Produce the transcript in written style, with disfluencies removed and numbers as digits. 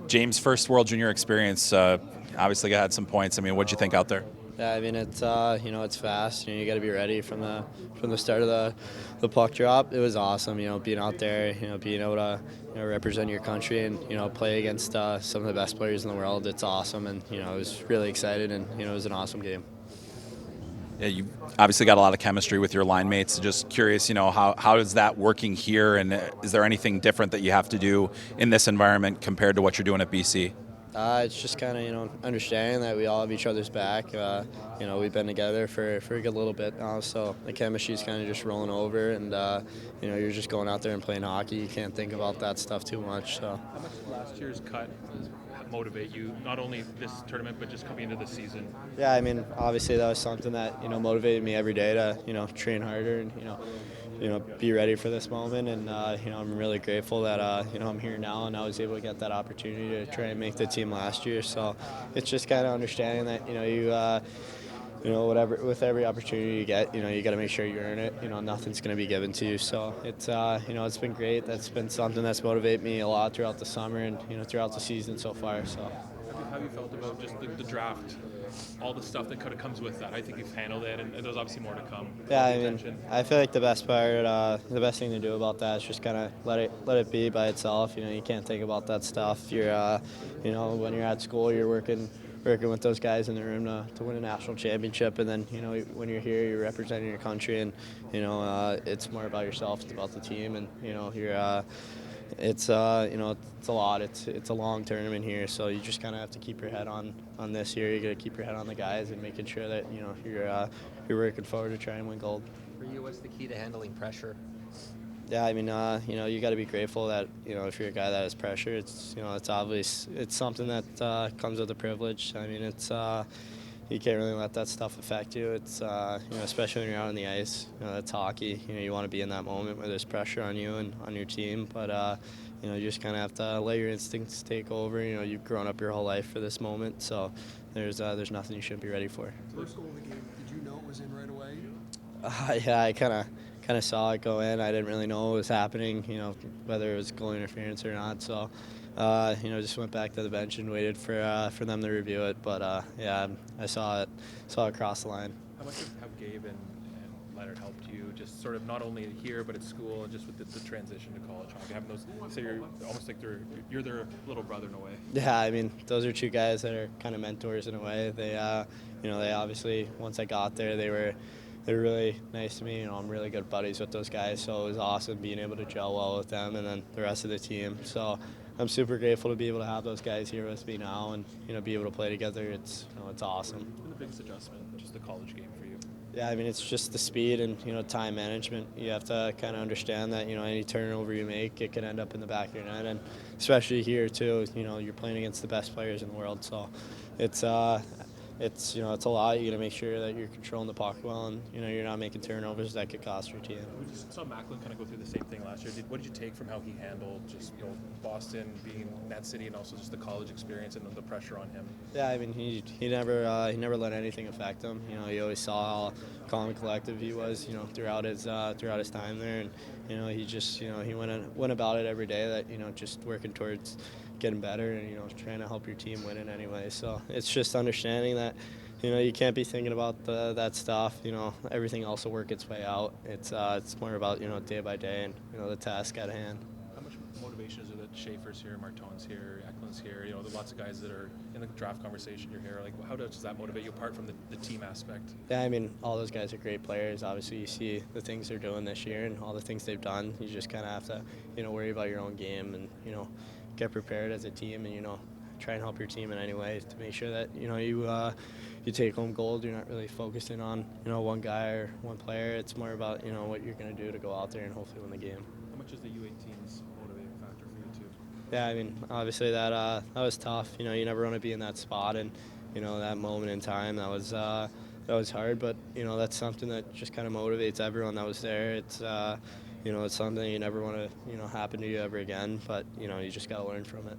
James, first World Junior experience. Obviously, had some points. I mean, what'd you think out there? Yeah, I mean it's it's fast. You got to be ready from the start of the puck drop. It was awesome. Being out there. Being able to represent your country and play against some of the best players in the world. It's awesome, and I was really excited, and it was an awesome game. Yeah, you obviously got a lot of chemistry with your line mates. Just curious, how is that working here, and is there anything different that you have to do in this environment compared to what you're doing at BC? It's just kind of understanding that we all have each other's back. We've been together for a good little bit now, so the chemistry's kind of just rolling over, and you're just going out there and playing hockey. You can't think about that stuff too much. So. How much did last year's cut motivate you, not only this tournament but just coming into the season? Yeah, I mean, obviously that was something that motivated me every day to train harder and be ready for this moment. And I'm really grateful that I'm here now and I was able to get that opportunity to try and make the team last year. So it's just kind of understanding that whatever, with every opportunity you get, you got to make sure you earn it. Nothing's going to be given to you. So it's it's been great. That's been something that's motivated me a lot throughout the summer and throughout the season so far. So how have you felt about just the draft, all the stuff that kind of comes with that? I think you've handled it, and there's obviously more to come. Yeah, I mean, I feel like the best thing to do about that is just kind of let it be by itself. You can't think about that stuff. You're when you're at school, you're working with those guys in the room to win a national championship, and then when you're here, you're representing your country, and it's more about yourself. It's about the team, and it's a lot. It's a long tournament here, so you just kind of have to keep your head on this year. You got to keep your head on the guys and making sure that you're working forward to try and win gold. For you, what's the key to handling pressure? Yeah, I mean, you got to be grateful that if you're a guy that has pressure, it's obvious. It's something that comes with a privilege. I mean, it's you can't really let that stuff affect you. It's especially when you're out on the ice. It's hockey. You want to be in that moment where there's pressure on you and on your team, but you just kind of have to let your instincts take over. You've grown up your whole life for this moment, so there's nothing you shouldn't be ready for. First goal of the game, did you know it was in right away? Yeah, I kind of saw it go in. I didn't really know what was happening, whether it was goal interference or not. So, just went back to the bench and waited for them to review it. But yeah, I saw it cross the line. How much have Gabe and Leonard helped you, just sort of not only here but at school, and just with the transition to college hockey? Having those, so you're almost like you're their little brother in a way. Yeah, I mean, those are two guys that are kind of mentors in a way. They, they obviously, once I got there, they were really nice to me. I'm really good buddies with those guys, so it was awesome being able to gel well with them and then the rest of the team. So I'm super grateful to be able to have those guys here with me now and be able to play together. It's awesome. What's been the biggest adjustment, just the college game for you? Yeah, I mean, it's just the speed and time management. You have to kind of understand that any turnover you make, it can end up in the back of your net, and especially here too. You're playing against the best players in the world, so it's a lot. You got to make sure that you're controlling the puck well, and you're not making turnovers that could cost your team. We just saw Macklin kind of go through the same thing last year. What did you take from how he handled just Boston being that city, and also just the college experience and the pressure on him? Yeah, I mean he never let anything affect him. He always saw how calm and collective he was. Throughout his time there, and he just he went about it every day. That just working towards getting better and trying to help your team win in any way. So it's just understanding that you can't be thinking about that stuff. Everything else will work its way out. It's more about day by day and the task at hand. How much motivation is there that Schaefer's here, Martone's here, Eklund's here? There's lots of guys that are in the draft conversation. You're here. Like, how does that motivate you apart from the team aspect? Yeah, I mean, all those guys are great players. Obviously, you see the things they're doing this year and all the things they've done. You just kind of have to worry about your own game and get prepared as a team and try and help your team in any way to make sure that you take home gold. You're not really focusing on one guy or one player. It's more about what you're going to do to go out there and hopefully win the game. How much is the U18's motivating factor for you too? Yeah, I mean, obviously that was tough. You never want to be in that spot, and that moment in time that was hard. But that's something that just kind of motivates everyone that was there. It's it's something you never want to happen to you ever again. But you just got to learn from it.